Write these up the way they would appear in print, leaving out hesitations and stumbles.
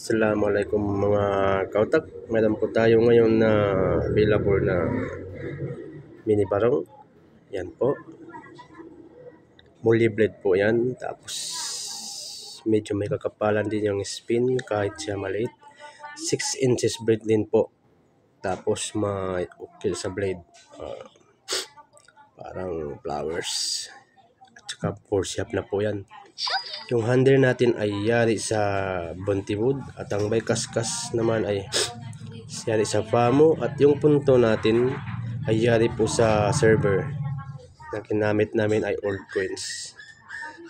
Assalamualaikum mga kautak. Meron po tayo ngayon na available na mini barong. Yan po. Multi blade po yan. Tapos medyo may kakapalan din yung spin kahit siya maliit. 6 inches blade din po. Tapos may ukil sa blade. Parang flowers. At saka 4 shaft na po yan. Yung handle natin ay yari sa Bontiwood at ang may kaskas naman ay yari sa Famo at yung punto natin ay yari po sa server na ginamit namin ay old coins.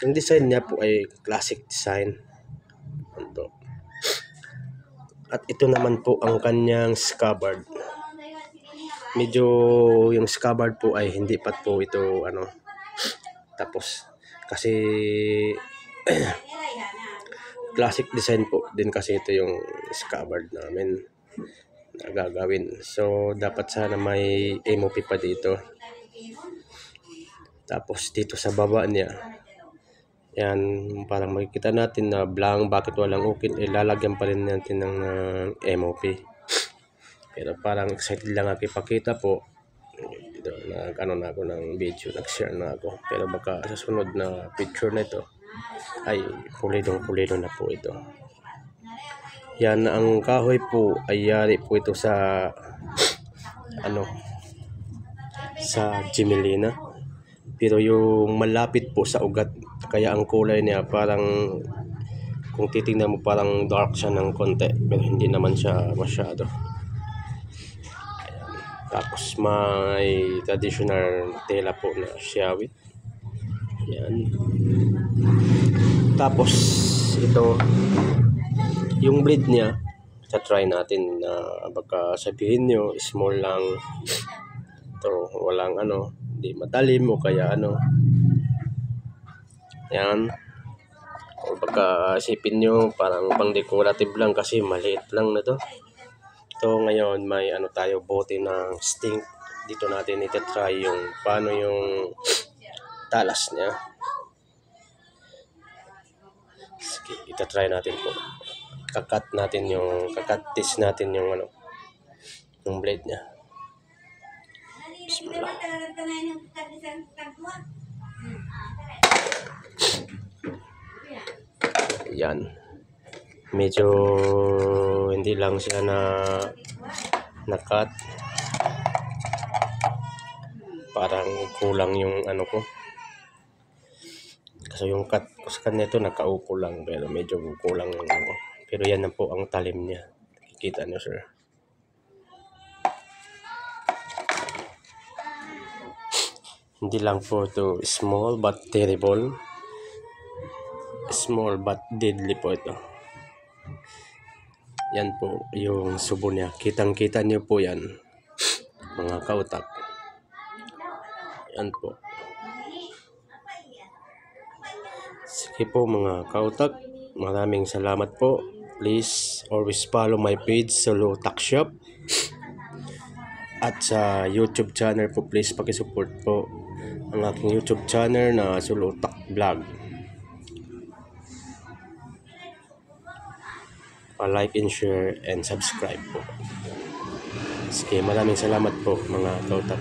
Yung design niya po ay classic design. At ito naman po ang kanyang scabbard. Medyo yung scabbard po ay hindi pa po ito tapos kasi classic design po din kasi ito yung scabbard namin na gagawin. So dapat sana may MOP pa dito. Tapos dito sa baba niya, yan parang makikita natin na blank, bakit walang ukit, ilalagyan pa rin natin ng MOP. Pero parang excited lang ako ipakita po. Dito na ako ng video, nag-share na ako. Pero baka sa sunod na picture na ito ay pulidong na po ito. Yan, ang kahoy po ay yari po ito sa sa Gemelina. Pero yung malapit po sa ugat, kaya ang kulay niya parang kung titingnan mo parang dark siya ng konti, pero hindi naman siya masyado. Tapos may traditional tela po na siyawit. Yan. Tapos ito yung blade niya, try natin na baka sabihin nyo small lang ito, walang hindi matalim o kaya yan, o baka isipin nyo parang pang decorative lang kasi maliit lang na to. So ngayon may tayo bote ng stink. Dito natin itatry yung paano yung talas niya. Sige, itatry natin po. Kakat test natin yung yung blade niya. Bismillah. Yan. Medyo hindi lang siya na-cut. Parang kulang yung ko. Kasi yung cut ko sa kanya ito nakaupo lang, pero medyo kulang yung Pero yan na po ang talim niya. Nakikita niyo, sir. Hindi lang po ito small but terrible. Small but deadly po ito. Yan po yung subo niya. Kitang-kita niyo po yan, mga kautak. Yan po. Sige po mga kautak. Maraming salamat po. Please always follow my page, Solo Tuck Shop. At sa YouTube channel po, please pakisupport po ang aking YouTube channel na Solo Tuck Vlog. Pa-like and share and subscribe po. Sige, maraming salamat po mga kautak.